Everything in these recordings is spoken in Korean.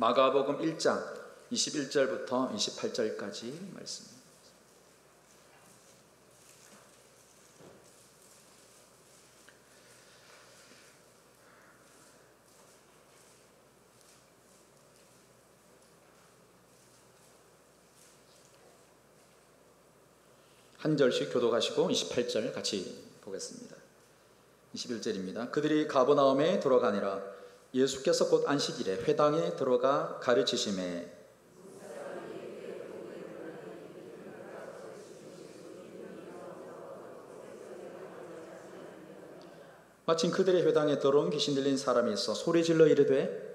마가복음 1장 21절부터 28절까지 말씀. 한 절씩 교독하시고 28절 같이 보겠습니다. 21절입니다. 그들이 가버나움에 들어가니라. 예수께서 곧 안식일에 회당에 들어가 가르치시매 마침 그들의 회당에 더러운 귀신 들린 사람이 있어 소리질러 이르되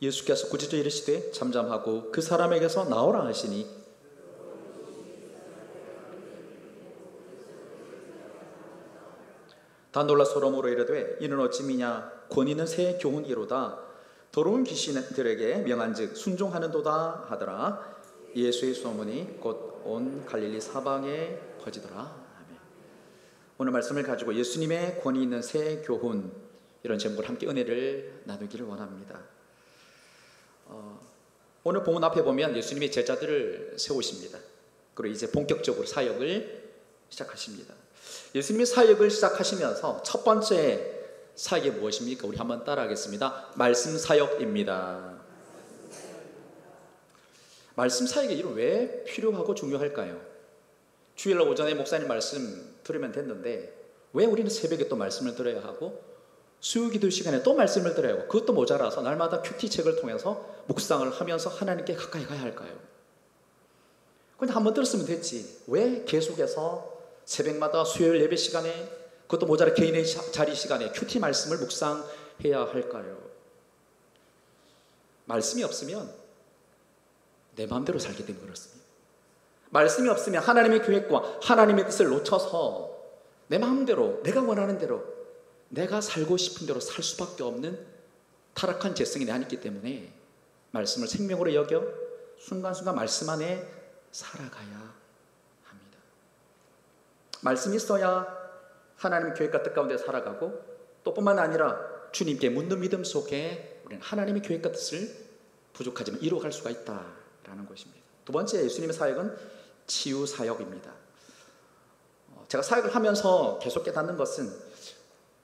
예수께서 꾸짖어 이르시되 잠잠하고 그 사람에게서 나오라 하시니 다 놀라 소름으로 이르되 이는 어찌미냐 권위는 새 교훈이로다 더러운 귀신들에게 명한즉 순종하는도다 하더라. 예수의 소문이 곧 온 갈릴리 사방에 퍼지더라. 아멘. 오늘 말씀을 가지고 예수님의 권위 있는 새 교훈, 이런 제목을 함께 은혜를 나누기를 원합니다. 오늘 본문 앞에 보면 예수님이 제자들을 세우십니다. 그리고 이제 본격적으로 사역을 시작하십니다. 예수님이 사역을 시작하시면서 첫 번째 사역이 무엇입니까? 우리 한번 따라하겠습니다. 말씀 사역입니다. 말씀 사역이 이런 왜 필요하고 중요할까요? 주일날 오전에 목사님 말씀 들으면 됐는데 왜 우리는 새벽에 또 말씀을 들어야 하고 수요기도 시간에 또 말씀을 들어야 하고 그것도 모자라서 날마다 큐티책을 통해서 묵상을 하면서 하나님께 가까이 가야 할까요? 근데 한번 들었으면 됐지 왜 계속해서 새벽마다 수요일 예배 시간에 그것도 모자라 개인의 자리 시간에 큐티 말씀을 묵상해야 할까요? 말씀이 없으면 내 마음대로 살게 되면 그렇습니다. 말씀이 없으면 하나님의 계획과 하나님의 뜻을 놓쳐서 내 마음대로 내가 원하는 대로 내가 살고 싶은 대로 살 수밖에 없는 타락한 죄성이 내 안에 있기 때문에 말씀을 생명으로 여겨 순간순간 말씀 안에 살아가야 합니다. 말씀이 있어야 하나님의 계획과 뜻 가운데 살아가고 또 뿐만 아니라 주님께 묻는 믿음 속에 우리는 하나님의 계획과 뜻을 부족하지만 이루어갈 수가 있다라는 것입니다. 두 번째 예수님의 사역은 치유 사역입니다. 제가 사역을 하면서 계속 깨닫는 것은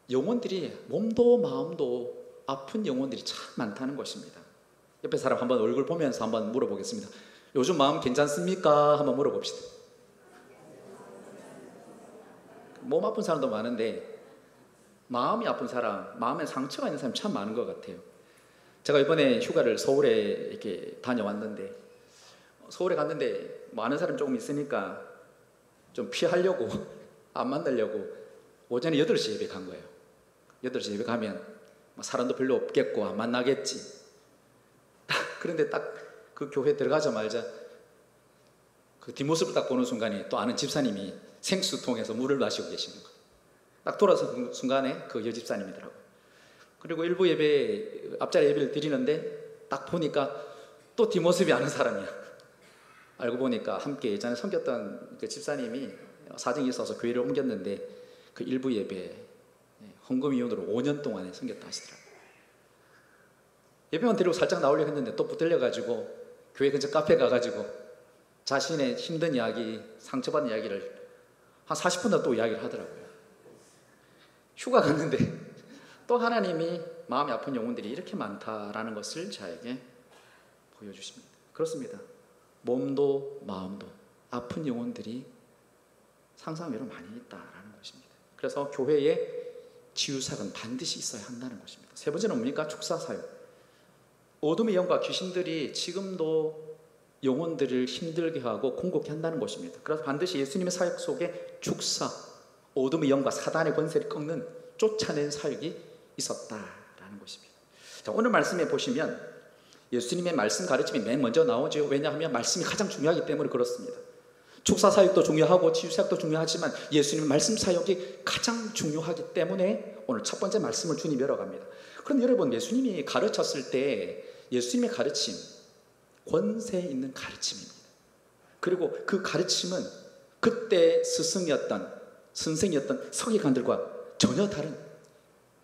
영혼들이 몸도 마음도 아픈 영혼들이 참 많다는 것입니다. 옆에 사람 한번 얼굴 보면서 한번 물어보겠습니다. 요즘 마음 괜찮습니까? 한번 물어봅시다. 몸 아픈 사람도 많은데 마음이 아픈 사람, 마음에 상처가 있는 사람이 참 많은 것 같아요. 제가 이번에 휴가를 서울에 이렇게 다녀왔는데 서울에 갔는데 뭐 아는 사람이 조금 있으니까 좀 피하려고 안 만나려고 오전에 8시 예배 간 거예요. 8시 예배 가면 사람도 별로 없겠고 안 만나겠지. 그런데 딱 그 교회 들어가자마자 그 뒷모습을 딱 보는 순간에 또 아는 집사님이 생수통에서 물을 마시고 계시는 거예요. 딱 돌아서는 순간에 그 여집사님이더라고요. 그리고 일부 예배 앞자리 예배를 드리는데 딱 보니까 또 뒷모습이 아는 사람이야. 알고 보니까 함께 예전에 섬겼던 그 집사님이 사정이 있어서 교회를 옮겼는데 그 일부 예배 헌금위원으로 5년 동안에 섬겼다 하시더라고요. 예배만 드리고 살짝 나오려고 했는데 또 붙들려가지고 교회 근처 카페 가가지고 자신의 힘든 이야기, 상처받은 이야기를 한 40분 또 이야기를 하더라고요. 휴가 갔는데 또 하나님이 마음이 아픈 영혼들이 이렇게 많다라는 것을 저에게 보여주십니다. 그렇습니다. 몸도 마음도 아픈 영혼들이 상상 외로 많이 있다라는 것입니다. 그래서 교회에 치유사역은 반드시 있어야 한다는 것입니다. 세 번째는 뭡니까? 축사사역. 어둠의 영과 귀신들이 지금도 영혼들을 힘들게 하고 공격해 한다는 것입니다. 그래서 반드시 예수님의 사역 속에 축사, 어둠의 영과 사단의 권세를 꺾는 쫓아낸 사역이 있었다라는 것입니다. 자, 오늘 말씀에 보시면 예수님의 말씀 가르침이 맨 먼저 나오죠. 왜냐하면 말씀이 가장 중요하기 때문에 그렇습니다. 축사 사역도 중요하고 치유 사역도 중요하지만 예수님의 말씀 사역이 가장 중요하기 때문에 오늘 첫 번째 말씀을 주님이 열어갑니다. 그럼 여러분, 예수님이 가르쳤을 때 예수님의 가르침, 권세 있는 가르침입니다. 그리고 그 가르침은 그때 스승이었던 선생이었던 서기관들과 전혀 다른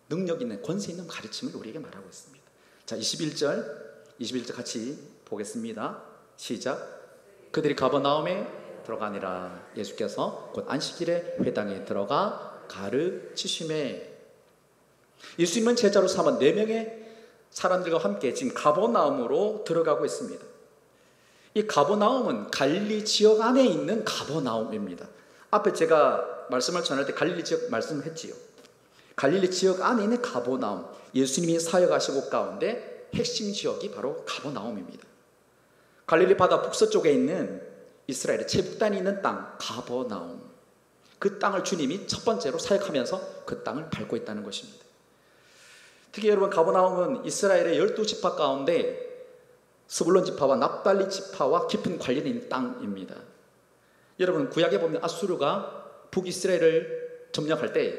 능력 있는 권세 있는 가르침을 우리에게 말하고 있습니다. 자, 21절 같이 보겠습니다. 시작. 그들이 가버나움에 들어가니라. 예수께서 곧 안식일에 회당에 들어가 가르치심에. 예수님은 제자로 삼은 4명의 사람들과 함께 지금 가버나움으로 들어가고 있습니다. 이 가버나움은 갈릴리 지역 안에 있는 가버나움입니다. 앞에 제가 말씀을 전할 때 갈릴리 지역 말씀을 했지요. 갈릴리 지역 안에 있는 가버나움, 예수님이 사역하신 곳 가운데 핵심 지역이 바로 가버나움입니다. 갈릴리 바다 북서쪽에 있는 이스라엘의 최북단이 있는 땅 가버나움, 그 땅을 주님이 첫 번째로 사역하면서 그 땅을 밟고 있다는 것입니다. 특히 여러분, 가버나움은 이스라엘의 12지파 가운데 스불론 지파와 납달리 지파와 깊은 관련이 있는 땅입니다. 여러분, 구약에 보면 아수르가 북이스라엘을 점령할 때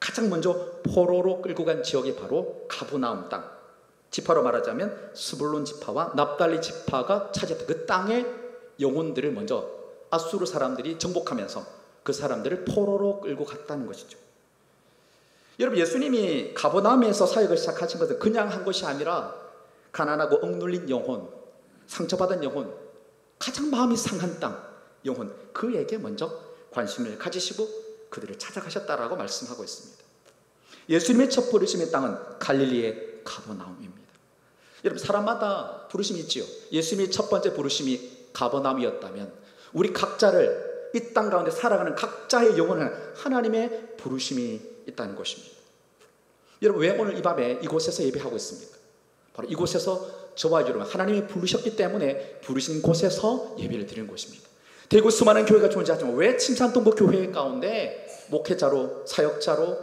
가장 먼저 포로로 끌고 간 지역이 바로 가버나움 땅, 지파로 말하자면 스불론 지파와 납달리 지파가 차지했던 그 땅의 영혼들을 먼저 아수르 사람들이 정복하면서 그 사람들을 포로로 끌고 갔다는 것이죠. 여러분, 예수님이 가버나움에서 사역을 시작하신 것은 그냥 한 것이 아니라 가난하고 억눌린 영혼, 상처받은 영혼, 가장 마음이 상한 땅 영혼, 그에게 먼저 관심을 가지시고 그들을 찾아가셨다라고 말씀하고 있습니다. 예수님의 첫 부르심의 땅은 갈릴리의 가버나움입니다. 여러분, 사람마다 부르심이 있지요. 예수님의 첫 번째 부르심이 가버나움이었다면 우리 각자를 이 땅 가운데 살아가는 각자의 영혼은 하나님의 부르심이 있다는 것입니다. 여러분, 왜 오늘 이 밤에 이곳에서 예배하고 있습니까? 바로 이곳에서 저와 여러분, 하나님이 부르셨기 때문에 부르신 곳에서 예배를 드리는 것입니다. 대구 수많은 교회가 존재하지만 왜 침산동부 교회 가운데 목회자로 사역자로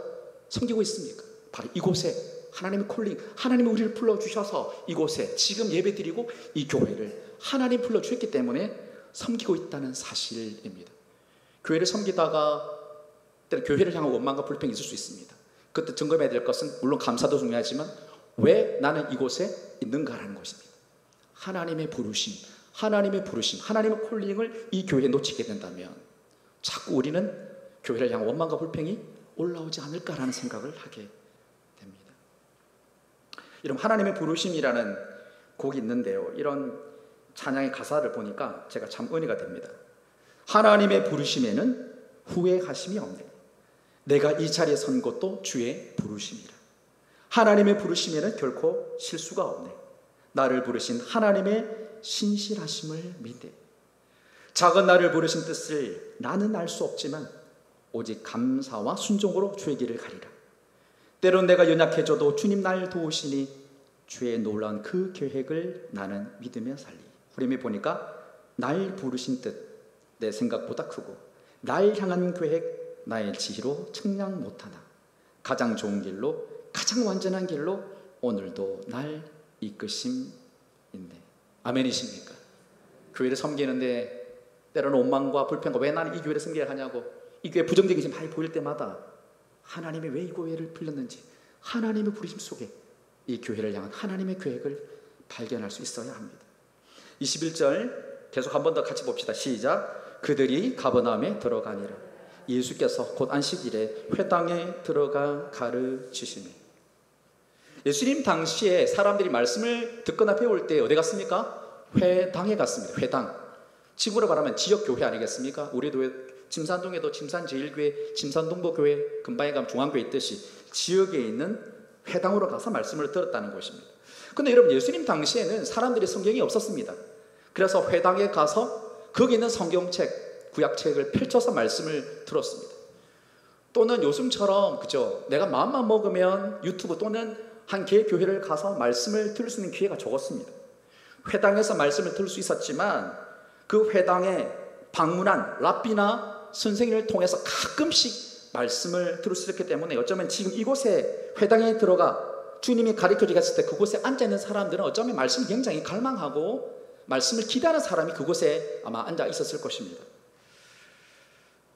섬기고 있습니까? 바로 이곳에 하나님의 콜링, 하나님이 우리를 불러주셔서 이곳에 지금 예배 드리고 이 교회를 하나님 불러주셨기 때문에 섬기고 있다는 사실입니다. 교회를 섬기다가 때로 교회를 향한 원망과 불평이 있을 수 있습니다. 그때 점검해야 될 것은 물론 감사도 중요하지만 왜 나는 이곳에 있는가라는 것입니다. 하나님의 부르심, 하나님의 콜링을 이 교회에 놓치게 된다면 자꾸 우리는 교회를 향한 원망과 불평이 올라오지 않을까라는 생각을 하게 됩니다. 여러분, 하나님의 부르심이라는 곡이 있는데요, 이런 찬양의 가사를 보니까 제가 참 은혜가 됩니다. 하나님의 부르심에는 후회하심이 없네. 내가 이 자리에 선 것도 주의 부르심이라. 하나님의 부르심에는 결코 실수가 없네. 나를 부르신 하나님의 신실하심을 믿네. 작은 나를 부르신 뜻을 나는 알 수 없지만 오직 감사와 순종으로 주의 길을 가리라. 때론 내가 연약해져도 주님 날 도우시니 주의 놀라운 그 계획을 나는 믿으며 살리. 후렴에 보니까 날 부르신 뜻 내 생각보다 크고 날 향한 계획 나의 지혜로 측량 못하나. 가장 좋은 길로, 가장 완전한 길로 오늘도 날 이끄심인데. 아멘이십니까? 교회를 섬기는데 때로는 원망과 불평과 왜 나는 이 교회를 섬겨야 하냐고, 이 교회 부정적인 것이 많이 보일 때마다 하나님이 왜 이 교회를 불렀는지, 하나님의 부르심 속에 이 교회를 향한 하나님의 계획을 발견할 수 있어야 합니다. 21절 계속 한 번 더 같이 봅시다. 시작. 그들이 가버나움에 들어가니라. 예수께서 곧 안식일에 회당에 들어가 가르치시니. 예수님 당시에 사람들이 말씀을 듣거나 배울 때 어디 갔습니까? 회당에 갔습니다. 회당. 지구로 말하면 지역교회 아니겠습니까? 우리도 침산동에도 침산제일교회, 침산동부교회, 금방에 가면 중앙교회 있듯이 지역에 있는 회당으로 가서 말씀을 들었다는 것입니다. 근데 여러분, 예수님 당시에는 사람들이 성경이 없었습니다. 그래서 회당에 가서 거기 있는 성경책, 구약책을 펼쳐서 말씀을 들었습니다. 또는 요즘처럼 그죠? 내가 마음만 먹으면 유튜브 또는 한 개의 교회를 가서 말씀을 들을 수 있는 기회가 적었습니다. 회당에서 말씀을 들을 수 있었지만 그 회당에 방문한 랍비나 선생님을 통해서 가끔씩 말씀을 들을 수 있기 때문에 어쩌면 지금 이곳에 회당에 들어가 주님이 가르쳐주게 했을 때 그곳에 앉아있는 사람들은 어쩌면 말씀을 굉장히 갈망하고 말씀을 기다리는 사람이 그곳에 아마 앉아 있었을 것입니다.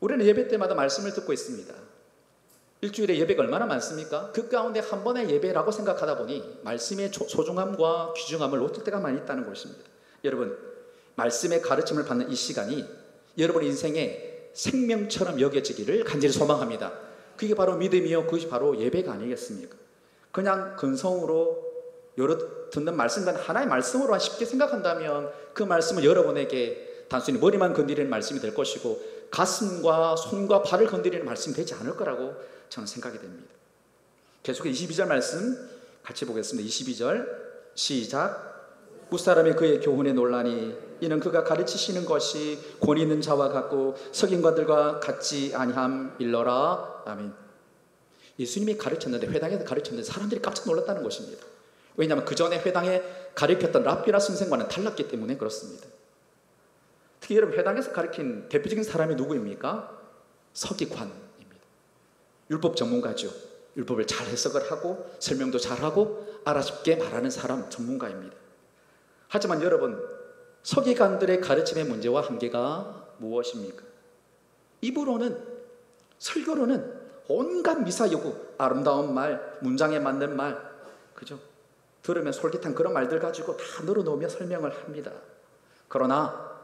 우리는 예배 때마다 말씀을 듣고 있습니다. 일주일에 예배가 얼마나 많습니까? 그 가운데 한 번의 예배라고 생각하다 보니 말씀의 소중함과 귀중함을 놓칠 때가 많이 있다는 것입니다. 여러분, 말씀의 가르침을 받는 이 시간이 여러분 인생에 생명처럼 여겨지기를 간절히 소망합니다. 그게 바로 믿음이요, 그것이 바로 예배가 아니겠습니까? 그냥 근성으로 여러 듣는 말씀과 하나의 말씀으로만 쉽게 생각한다면 그 말씀은 여러분에게 단순히 머리만 건드리는 말씀이 될 것이고 가슴과 손과 발을 건드리는 말씀이 되지 않을 거라고 저는 생각이 됩니다. 계속해서 22절 말씀 같이 보겠습니다. 22절 시작. 무사람이 그의 교훈에 놀라니 이는 그가 가르치시는 것이 권위 있는 자와 같고 석인관들과 같지 아니함 일러라. 아멘. 예수님이 가르쳤는데, 회당에서 가르쳤는데 사람들이 깜짝 놀랐다는 것입니다. 왜냐하면 그 전에 회당에 가르쳤던 랍비라 선생과는 달랐기 때문에 그렇습니다. 특히 여러분, 회당에서 가르친 대표적인 사람이 누구입니까? 서기관입니다. 율법 전문가죠. 율법을 잘 해석을 하고 설명도 잘하고 알아듣게 말하는 사람, 전문가입니다. 하지만 여러분, 서기관들의 가르침의 문제와 한계가 무엇입니까? 입으로는, 설교로는 온갖 미사여구, 아름다운 말, 문장에 맞는 말, 그죠? 들으면 솔깃한 그런 말들 가지고 다 늘어놓으며 설명을 합니다. 그러나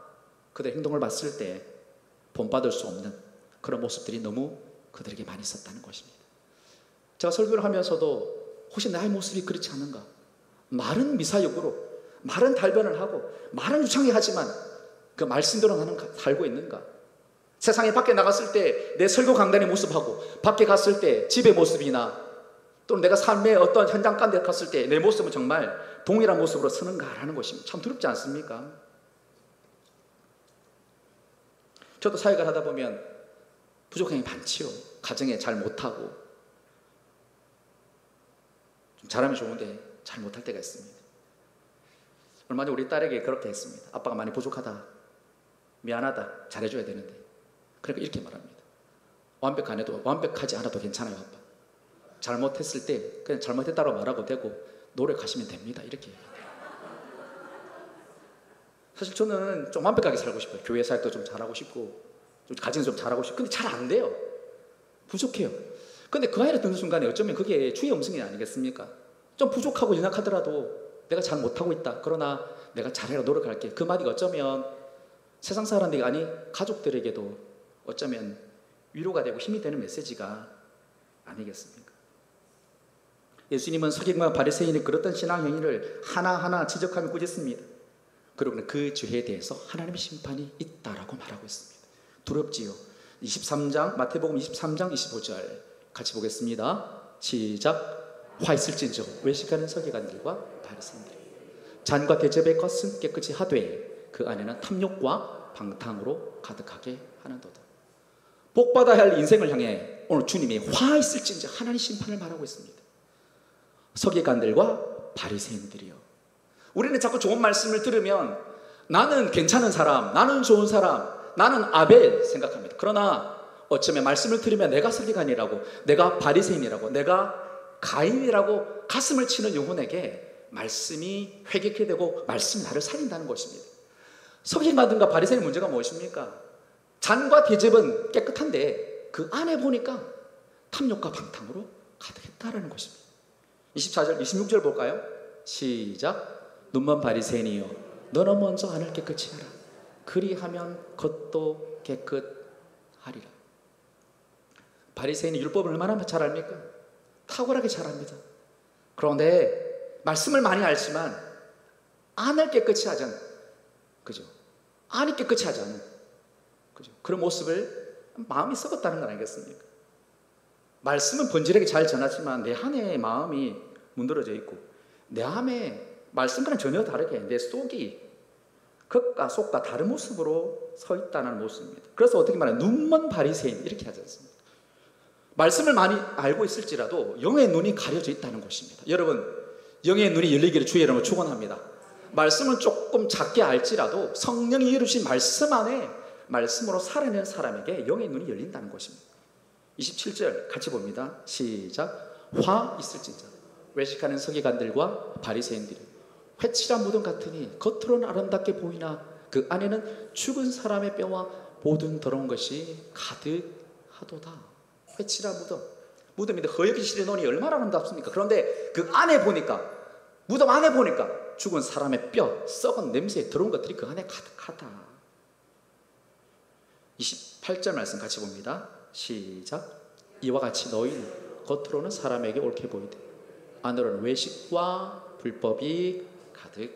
그들의 행동을 봤을 때 본받을 수 없는 그런 모습들이 너무 그들에게 많이 있었다는 것입니다. 제가 설교를 하면서도 혹시 나의 모습이 그렇지 않은가? 말은 미사여구로, 말은 달변을 하고, 말은 유창히 하지만 그 말씀대로 나는 살고 있는가? 세상에 밖에 나갔을 때 내 설교 강단의 모습하고 밖에 갔을 때 집의 모습이나 또는 내가 삶의 어떤 현장 가운데 갔을 때 내 모습은 정말 동일한 모습으로 서는가라는 것입니다. 참 두렵지 않습니까? 저도 사역을 하다 보면 부족한 게 많지요. 가정에 잘 못하고 좀 잘하면 좋은데 잘 못할 때가 있습니다. 얼마 전 우리 딸에게 그렇게 했습니다. 아빠가 많이 부족하다, 미안하다, 잘해줘야 되는데. 그러니까 이렇게 말합니다. 완벽하지 않아도 괜찮아요, 아빠. 잘못했을 때 그냥 잘못했다고 말하고 되고 노력하시면 됩니다. 이렇게. 사실 저는 좀 완벽하게 살고 싶어요. 교회 사역도 좀 잘하고 싶고 좀 가정도 좀 잘하고 싶고 근데 잘 안 돼요. 부족해요. 근데 그 아이를 듣는 순간에 어쩌면 그게 주의 음성이 아니겠습니까? 좀 부족하고 연약하더라도 내가 잘 못하고 있다. 그러나 내가 잘해라, 노력할게. 그 말이 어쩌면 세상 사람들이 아니 가족들에게도 어쩌면 위로가 되고 힘이 되는 메시지가 아니겠습니까? 예수님은 서기관과 바리새인이 그랬던 신앙 행위를 하나하나 지적하며 꾸짖습니다. 그리고 그 죄에 대해서 하나님의 심판이 있다라고 말하고 있습니다. 두렵지요. 23장 마태복음 23장 25절 같이 보겠습니다. 시작. 화 있을진저 외식하는 서기관들과 바리새인들 잔과 대접의 것은 깨끗이 하되 그 안에는 탐욕과 방탕으로 가득하게 하는도다. 복받아야 할 인생을 향해 오늘 주님이 화 있을진저 하나님 심판을 말하고 있습니다. 서기관들과 바리새인들이요. 우리는 자꾸 좋은 말씀을 들으면 나는 괜찮은 사람, 나는 좋은 사람, 나는 아벨 생각합니다. 그러나 어쩌면 말씀을 들으면 내가 서기관이라고, 내가 바리새인이라고, 내가 가인이라고 가슴을 치는 영혼에게 말씀이 회개케 되고 말씀이 나를 살린다는 것입니다. 서기관들과 바리새인의 문제가 무엇입니까? 잔과 대접은 깨끗한데 그 안에 보니까 탐욕과 방탕으로 가득했다라는 것입니다. 24절, 26절 볼까요? 시작. 눈먼 바리새인이여 너는 먼저 안을 깨끗이 하라. 그리하면 겉도 깨끗하리라. 바리새인이 율법을 얼마나 잘 압니까? 탁월하게 잘 압니다. 그런데 말씀을 많이 알지만 안을 깨끗이 하지 않는, 그죠? 안이 깨끗이 하지 않는, 그죠? 그런 모습을 마음이 썩었다는 건 아니겠습니까? 말씀은 번지르게 잘 전하지만 내 안에 마음이 문드러져 있고 내 안에 말씀과는 전혀 다르게 내 속이 겉과 속과 다른 모습으로 서 있다는 모습입니다. 그래서 어떻게 말하면 눈먼 바리새인 이렇게 하지 않습니까? 말씀을 많이 알고 있을지라도 영의 눈이 가려져 있다는 것입니다. 여러분, 영의 눈이 열리기를 주의 이름으로 축원합니다. 말씀을 조금 작게 알지라도 성령이 이루신 말씀 안에 말씀으로 살아내는 사람에게 영의 눈이 열린다는 것입니다. 27절 같이 봅니다. 시작. 화 있을진저 외식하는 서기관들과 바리새인들이 회칠한 무덤 같으니 겉으로는 아름답게 보이나 그 안에는 죽은 사람의 뼈와 모든 더러운 것이 가득하도다. 회칠한 무덤인데 허옇게 칠해놓으니 얼마나 아름답습니까? 그런데 그 안에 보니까, 무덤 안에 보니까 죽은 사람의 뼈, 썩은 냄새, 더러운 것들이 그 안에 가득하다. 28절 말씀 같이 봅니다. 시작. 이와 같이 너희는 겉으로는 사람에게 옳게 보이되 안으로는 외식과 불법이 가득하도다.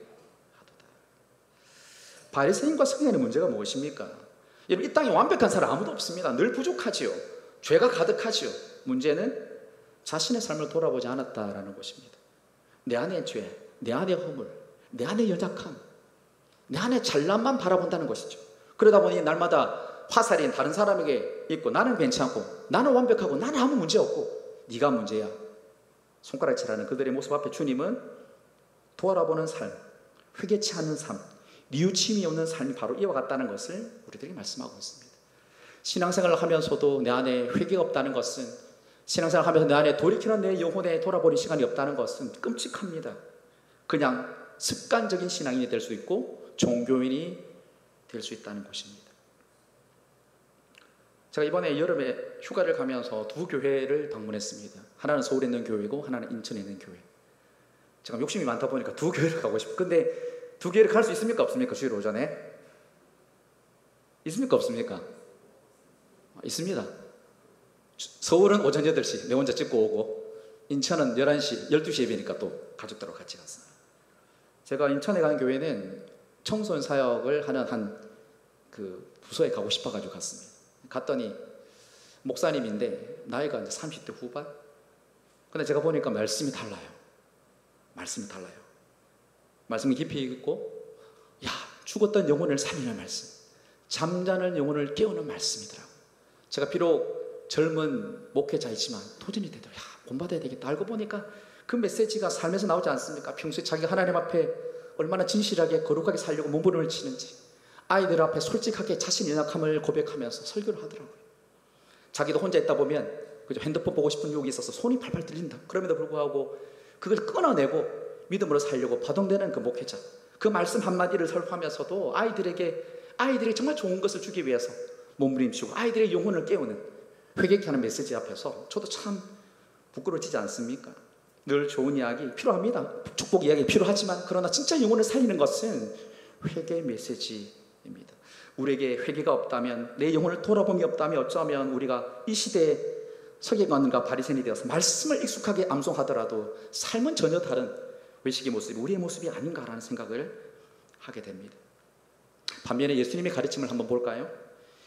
바리새인과 서기관의 문제가 무엇입니까? 여러분, 이 땅에 완벽한 사람 아무도 없습니다. 늘 부족하지요. 죄가 가득하지요. 문제는 자신의 삶을 돌아보지 않았다라는 것입니다. 내 안의 죄, 내 안의 허물, 내 안의 연약함, 내 안의 잘남만 바라본다는 것이죠. 그러다 보니 날마다 화살이 다른 사람에게 있고 나는 괜찮고 나는 완벽하고 나는 아무 문제 없고 네가 문제야. 손가락질하는 그들의 모습 앞에 주님은 돌아보는 삶, 회개치 않는 삶, 뉘우침이 없는 삶이 바로 이와 같다는 것을 우리들에게 말씀하고 있습니다. 신앙생활을 하면서도 내 안에 회개가 없다는 것은, 신앙생활을 하면서 내 안에 돌이키는 내 영혼에 돌아보는 시간이 없다는 것은 끔찍합니다. 그냥 습관적인 신앙인이 될 수 있고 종교인이 될 수 있다는 것입니다. 제가 이번에 여름에 휴가를 가면서 두 교회를 방문했습니다. 하나는 서울에 있는 교회고 하나는 인천에 있는 교회. 제가 욕심이 많다 보니까 두 교회를 가고 싶어요. 근데 두 교회를 갈 수 있습니까 없습니까? 주일 오전에 있습니까 없습니까? 있습니다. 서울은 오전 8시 내 혼자 찍고 오고, 인천은 11시 12시 예배니까 또 가족들하고 같이 갔어요. 제가 인천에 가는 교회는 청소년 사역을 하는 그 부서에 가고 싶어가지고 갔습니다. 갔더니 목사님인데 나이가 이제 30대 후반. 근데 제가 보니까 말씀이 달라요. 말씀이 깊이 있고, 야, 죽었던 영혼을 살리는 말씀, 잠자는 영혼을 깨우는 말씀이더라고요. 제가 비록 젊은 목회자이지만 도전이 되더라고요. 야, 본받아야 되겠다. 알고 보니까 그 메시지가 삶에서 나오지 않습니까? 평소에 자기가 하나님 앞에 얼마나 진실하게 거룩하게 살려고 몸부림을 치는지, 아이들 앞에 솔직하게 자신의 연약함을 고백하면서 설교를 하더라고요. 자기도 혼자 있다 보면 그죠, 핸드폰 보고 싶은 유혹이 있어서 손이 팔팔 떨린다. 그럼에도 불구하고 그걸 끊어내고 믿음으로 살려고 바동되는 그 목회자, 그 말씀 한마디를 설파하면서도 아이들이 정말 좋은 것을 주기 위해서 몸부림치고 아이들의 영혼을 깨우는, 회개케 하는 메시지 앞에서 저도 참 부끄러워지지 않습니까? 늘 좋은 이야기 필요합니다. 축복 이야기 필요하지만, 그러나 진짜 영혼을 살리는 것은 회개 메시지입니다. 우리에게 회개가 없다면, 내 영혼을 돌아봄이 없다면 어쩌면 우리가 이 시대에 서기관과 바리새인이 되어서 말씀을 익숙하게 암송하더라도 삶은 전혀 다른 외식의 모습이 우리의 모습이 아닌가라는 생각을 하게 됩니다. 반면에 예수님의 가르침을 한번 볼까요?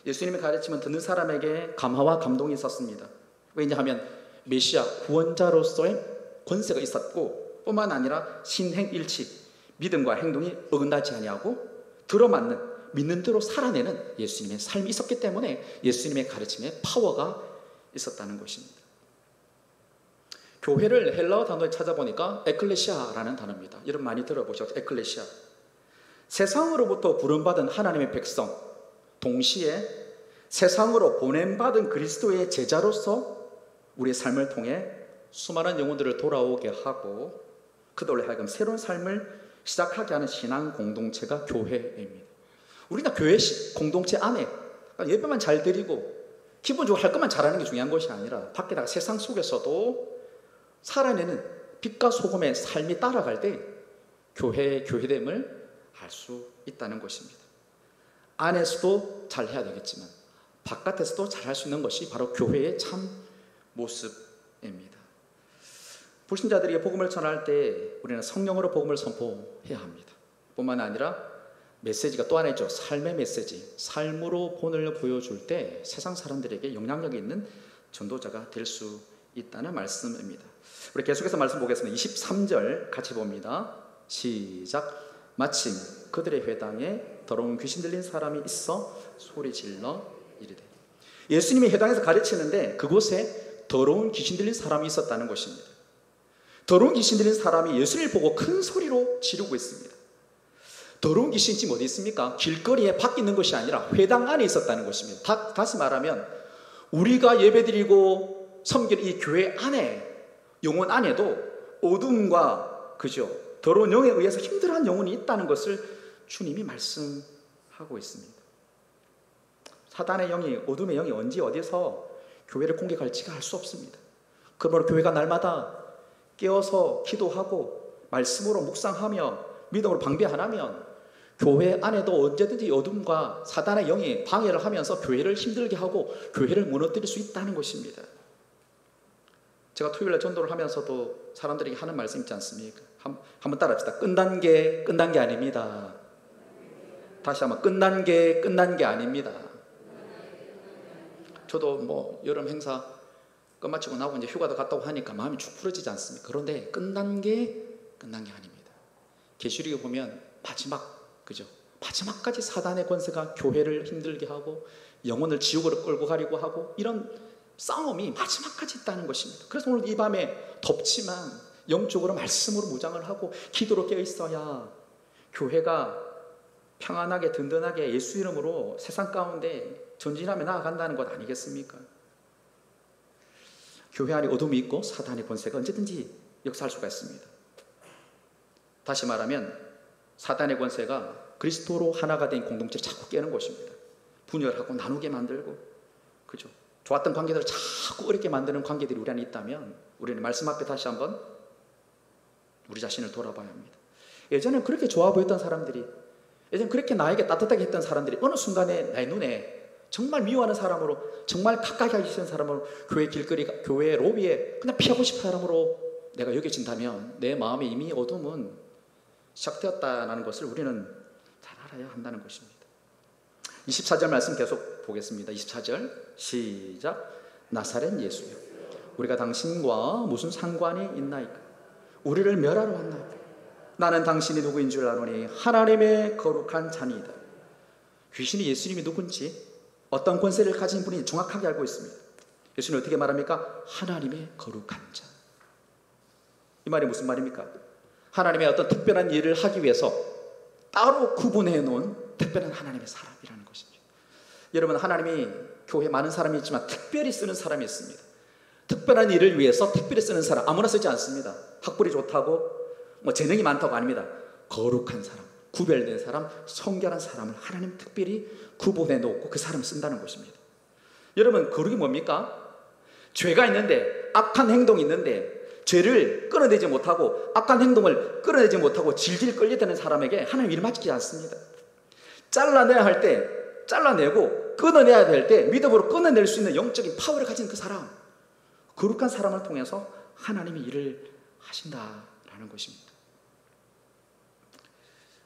예수님의 가르침은 듣는 사람에게 감화와 감동이 있었습니다. 왜냐하면 메시아 구원자로서의 권세가 있었고, 뿐만 아니라 신행일치, 믿음과 행동이 어긋나지 아니하고 들어맞는, 믿는 대로 살아내는 예수님의 삶이 있었기 때문에 예수님의 가르침에 파워가 있었다는 것입니다. 교회를 헬라어 단어에 찾아보니까 에클레시아라는 단어입니다. 여러분 많이 들어보셨죠? 에클레시아. 세상으로부터 부름받은 하나님의 백성, 동시에 세상으로 보냄받은 그리스도의 제자로서 우리의 삶을 통해 수많은 영혼들을 돌아오게 하고 그들로 하여금 새로운 삶을 시작하게 하는 신앙 공동체가 교회입니다. 우리가 교회 공동체 안에 예배만 잘 드리고 기본적으로 할 것만 잘하는 게 중요한 것이 아니라 밖에다가 세상 속에서도 살아내는 빛과 소금의 삶이 따라갈 때 교회의 교회됨을 알 수 있다는 것입니다. 안에서도 잘 해야 되겠지만 바깥에서도 잘 할 수 있는 것이 바로 교회의 참 모습입니다. 불신자들에게 복음을 전할 때 우리는 성령으로 복음을 선포해야 합니다. 뿐만 아니라 메시지가 또 하나 있죠. 삶의 메시지, 삶으로 본을 보여줄 때 세상 사람들에게 영향력이 있는 전도자가 될 수 있다는 말씀입니다. 우리 계속해서 말씀 보겠습니다. 23절 같이 봅니다. 시작. 마침 그들의 회당에 더러운 귀신 들린 사람이 있어 소리질러 이르되. 예수님이 회당에서 가르치는데 그곳에 더러운 귀신 들린 사람이 있었다는 것입니다. 더러운 귀신 들린 사람이 예수를 보고 큰 소리로 지르고 있습니다. 더러운 귀신이 지금 어디 있습니까? 길거리에 밖에 있는 것이 아니라 회당 안에 있었다는 것입니다. 다시 말하면 우리가 예배드리고 섬기는 이 교회 안에, 영혼 안에도 어둠과 그죠, 더러운 영에 의해서 힘들어하는 영혼이 있다는 것을 주님이 말씀하고 있습니다. 사단의 영이, 어둠의 영이 언제 어디서 교회를 공격할지가 알 수 없습니다. 그러므로 교회가 날마다 깨어서 기도하고 말씀으로 묵상하며 믿음으로 방비 안 하면 교회 안에도 언제든지 어둠과 사단의 영이 방해를 하면서 교회를 힘들게 하고 교회를 무너뜨릴 수 있다는 것입니다. 제가 토요일에 전도를 하면서도 사람들에게 하는 말씀 있지 않습니까? 한번 따라합시다. 끝난 게 아닙니다. 다시 한번, 끝난 게 아닙니다. 저도 뭐 여름 행사 끝마치고 나고 이제 휴가도 갔다 오고 하니까 마음이 축 풀어지지 않습니까? 그런데 끝난 게 아닙니다. 계시록에 보면 마지막까지 사단의 권세가 교회를 힘들게 하고 영혼을 지옥으로 끌고 가려고 하고 이런 싸움이 마지막까지 있다는 것입니다. 그래서 오늘 이 밤에 덥지만 영적으로 말씀으로 무장을 하고 기도로 깨어 있어야 교회가 평안하게 든든하게 예수 이름으로 세상 가운데 전진하며 나아간다는 것 아니겠습니까? 교회 안에 어둠이 있고 사단의 권세가 언제든지 역사할 수가 있습니다. 다시 말하면 사단의 권세가 그리스도로 하나가 된 공동체를 자꾸 깨는 것입니다. 분열하고 나누게 만들고, 그죠? 좋았던 관계들을 자꾸 어렵게 만드는 관계들이 우리 안에 있다면 우리는 말씀 앞에 다시 한번 우리 자신을 돌아봐야 합니다. 예전엔 그렇게 좋아 보였던 사람들이, 예전 그렇게 나에게 따뜻하게 했던 사람들이 어느 순간에 나의 눈에 정말 미워하는 사람으로, 정말 가까이 하기 싫은 사람으로, 교회 길거리, 교회 로비에 그냥 피하고 싶은 사람으로 내가 여겨진다면 내 마음에 이미 어둠은 시작되었다는 것을 우리는 잘 알아야 한다는 것입니다. 24절 말씀 계속 보겠습니다. 24절 시작. 나사렛 예수여, 우리가 당신과 무슨 상관이 있나이까? 우리를 멸하러 왔나이까? 나는 당신이 누구인 줄 아노니 하나님의 거룩한 자니이다. 귀신이 예수님이 누군지, 어떤 권세를 가진 분이 정확하게 알고 있습니다. 예수님은 어떻게 말합니까? 하나님의 거룩한 자. 이 말이 무슨 말입니까? 하나님의 어떤 특별한 일을 하기 위해서 따로 구분해 놓은 특별한 하나님의 사람이라는 것입니다. 여러분, 하나님이 교회에 많은 사람이 있지만 특별히 쓰는 사람이 있습니다. 특별한 일을 위해서 특별히 쓰는 사람, 아무나 쓰지 않습니다. 학벌이 좋다고 뭐 재능이 많다고 아닙니다. 거룩한 사람, 구별된 사람, 성결한 사람을 하나님 특별히 구분해 놓고 그 사람을 쓴다는 것입니다. 여러분, 거룩이 뭡니까? 죄가 있는데, 악한 행동이 있는데 죄를 끌어내지 못하고 악한 행동을 끌어내지 못하고 질질 끌려대는 사람에게 하나님 일 맡기지 않습니다. 잘라내야 할 때 잘라내고, 끊어내야 될 때 믿음으로 끊어낼 수 있는 영적인 파워를 가진 그 사람, 거룩한 사람을 통해서 하나님이 일을 하신다라는 것입니다.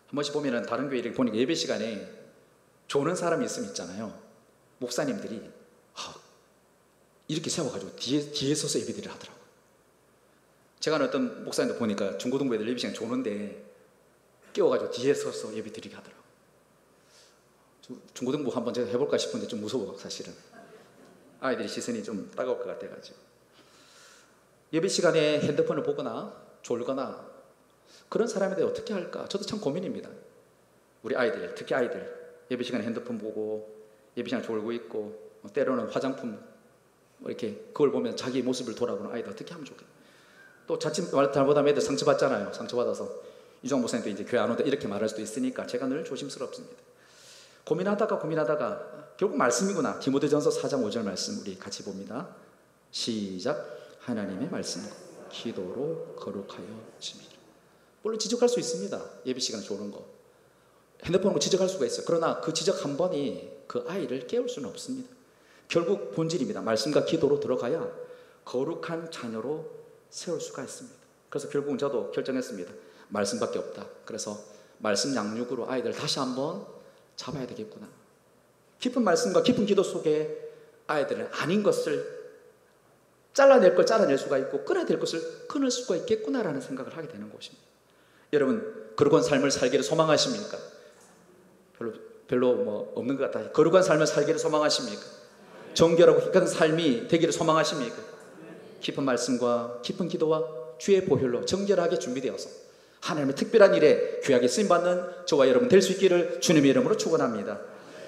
한 번씩 보면 다른 교회를 보니까 예배 시간에 조는 사람이 있잖아요. 목사님들이 이렇게 세워가지고 뒤에 서서 예배들을 하더라고요. 제가 어떤 목사님도 보니까 중고등부 애들 예배 시간에 조는데 깨워가지고 뒤에 서서 예배 드리게 하더라고요. 중고등부 한번 제가 해볼까 싶은데 좀 무서워, 사실은. 아이들이 시선이 좀 따가울 것 같아가지고. 예배 시간에 핸드폰을 보거나 졸거나 그런 사람에 대해 어떻게 할까? 저도 참 고민입니다. 우리 아이들, 특히 아이들 예배 시간에 핸드폰 보고 예배 시간에 졸고 있고, 때로는 화장품 이렇게 그걸 보면 자기 모습을 돌아보는 아이들 어떻게 하면 좋겠어요? 또 자칫 잘못하면 애들 상처받잖아요. 상처받아서 이종 목사님도 이제 교회 안 온다 이렇게 말할 수도 있으니까 제가 늘 조심스럽습니다. 고민하다가 결국 말씀이구나. 디모데전서 4장 5절 말씀 우리 같이 봅니다. 시작. 하나님의 말씀과 기도로 거룩하여 지미라. 물론 지적할 수 있습니다. 예배 시간에 조는 거, 핸드폰으로 지적할 수가 있어요. 그러나 그 지적 한 번이 그 아이를 깨울 수는 없습니다. 결국 본질입니다. 말씀과 기도로 들어가야 거룩한 자녀로 세울 수가 있습니다. 그래서 결국은 저도 결정했습니다. 말씀밖에 없다. 그래서 말씀 양육으로 아이들 다시 한번 잡아야 되겠구나. 깊은 말씀과 깊은 기도 속에 아이들은 아닌 것을 잘라낼 걸 잘라낼 수가 있고 끊어야 될 것을 끊을 수가 있겠구나라는 생각을 하게 되는 것입니다. 여러분, 거룩한 삶을 살기를 소망하십니까? 별로 뭐 없는 것 같아요. 거룩한 삶을 살기를 소망하십니까? 정결하고 희락한 삶이 되기를 소망하십니까? 깊은 말씀과 깊은 기도와 주의 보혈로 정결하게 준비되어서 하나님의 특별한 일에 귀하게 쓰임받는 저와 여러분 될 수 있기를 주님의 이름으로 축원합니다.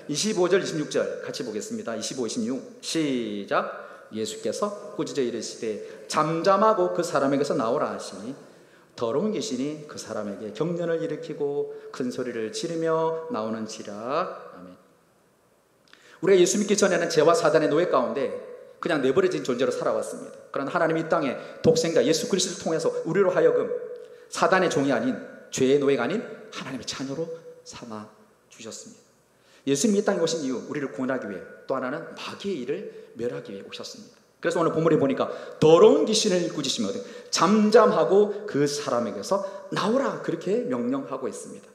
25절 26절 같이 보겠습니다. 25, 26 시작. 예수께서 꾸짖어 이르시되 잠잠하고 그 사람에게서 나오라 하시니 더러운 귀신이 그 사람에게 경련을 일으키고 큰 소리를 지르며 나오는지라. 아멘. 우리가 예수 믿기 전에는 죄와 사단의 노예 가운데 그냥 내버려진 존재로 살아왔습니다. 그러나 하나님이 이 땅에 독생자 예수 그리스도를 통해서 우리로 하여금 사단의 종이 아닌, 죄의 노예가 아닌 하나님의 자녀로 삼아 주셨습니다. 예수님이 이 땅에 오신 이유, 우리를 구원하기 위해, 또 하나는 마귀의 일을 멸하기 위해 오셨습니다. 그래서 오늘 본문에 보니까 더러운 귀신을 꾸짖으며 잠잠하고 그 사람에게서 나오라, 그렇게 명령하고 있습니다.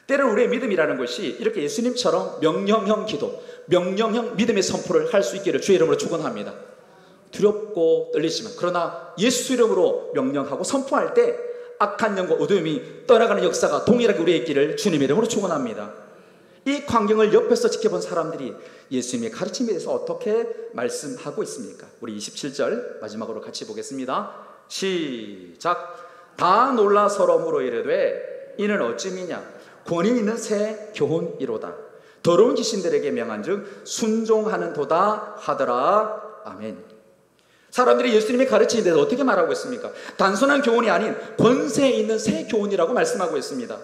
때로는 우리의 믿음이라는 것이 이렇게 예수님처럼 명령형 기도, 명령형 믿음의 선포를 할 수 있기를 주의 이름으로 축원합니다. 두렵고 떨리지만, 그러나 예수 이름으로 명령하고 선포할 때 악한 영과 어둠이 떠나가는 역사가 동일하게 우리의 있기를 주님의 이름으로 축원합니다. 이 광경을 옆에서 지켜본 사람들이 예수님의 가르침에 대해서 어떻게 말씀하고 있습니까? 우리 27절 마지막으로 같이 보겠습니다. 시작. 다 놀라 서로 물어 이르되 이는 어찌미냐? 권위 있는 새 교훈이로다. 더러운 귀신들에게 명한즉 순종하는 도다 하더라. 아멘. 사람들이 예수님의 가르침에 대해서 어떻게 말하고 있습니까? 단순한 교훈이 아닌 권세 있는 새 교훈이라고 말씀하고 있습니다.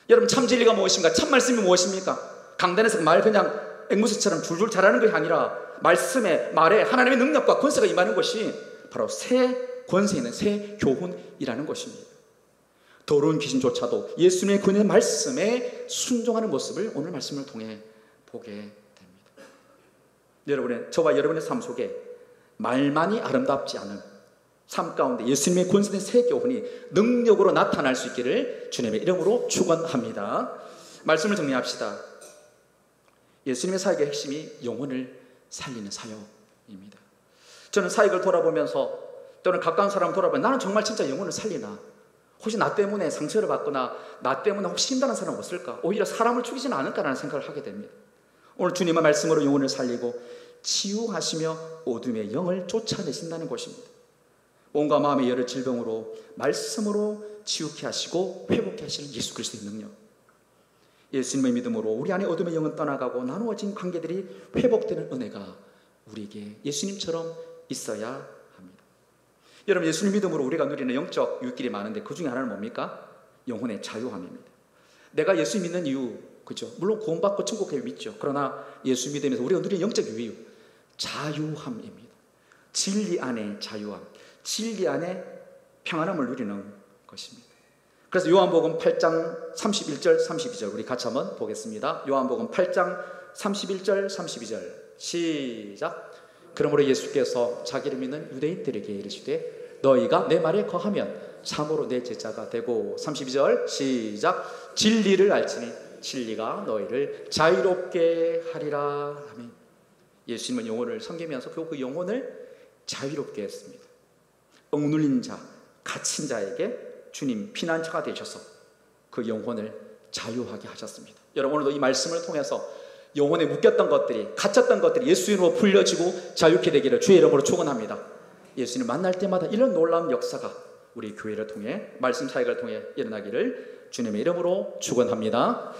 여러분, 참 진리가 무엇입니까? 참 말씀이 무엇입니까? 강단에서 말 그냥 앵무새처럼 줄줄 자라는 것이 아니라 말씀에, 말에 하나님의 능력과 권세가 임하는 것이 바로 새 권세 있는 새 교훈이라는 것입니다. 더러운 귀신조차도 예수님의 그의 말씀에 순종하는 모습을 오늘 말씀을 통해 보게 됩니다. 저와 여러분의 삶 속에 말만이 아름답지 않은 삶 가운데 예수님의 권세된 새 교훈이 능력으로 나타날 수 있기를 주님의 이름으로 축원합니다. 말씀을 정리합시다. 예수님의 사역의 핵심이 영혼을 살리는 사역입니다. 저는 사역을 돌아보면서 또는 가까운 사람을 돌아보면 나는 정말 진짜 영혼을 살리나? 혹시 나 때문에 상처를 받거나 나 때문에 혹시 힘드는 사람 없을까? 오히려 사람을 죽이지는 않을까라는 생각을 하게 됩니다. 오늘 주님의 말씀으로 영혼을 살리고 치유하시며 어둠의 영을 쫓아내신다는 것입니다. 몸과 마음의 여러 질병으로 말씀으로 치유케 하시고 회복케 하시는 예수 그리스도의 능력, 예수님의 믿음으로 우리 안에 어둠의 영은 떠나가고 나누어진 관계들이 회복되는 은혜가 우리에게 예수님처럼 있어야 합니다. 여러분, 예수님 믿음으로 우리가 누리는 영적 유익길이 많은데 그 중에 하나는 뭡니까? 영혼의 자유함입니다. 내가 예수 믿는 이유, 그죠? 물론 구원받고 천국에 믿죠. 그러나 예수 믿으면서 우리가 누리는 영적 이유, 자유함입니다. 진리 안에 자유함, 진리 안에 평안함을 누리는 것입니다. 그래서 요한복음 8장 31절 32절 우리 같이 한번 보겠습니다. 요한복음 8장 31절 32절 시작. 그러므로 예수께서 자기를 믿는 유대인들에게 이르시되 너희가 내 말에 거하면 참으로 내 제자가 되고, 32절 시작. 진리를 알지니 진리가 너희를 자유롭게 하리라. 아멘. 예수님은 영혼을 섬기면서 그 영혼을 자유롭게 했습니다. 억눌린 자, 갇힌 자에게 주님 피난처가 되셔서 그 영혼을 자유하게 하셨습니다. 여러분, 오늘도 이 말씀을 통해서 영혼에 묶였던 것들이, 갇혔던 것들이 예수 이름으로 풀려지고 자유케 되기를 주의 이름으로 축원합니다. 예수님 만날 때마다 이런 놀라운 역사가 우리 교회를 통해, 말씀 사역을 통해 일어나기를 주님의 이름으로 축원합니다.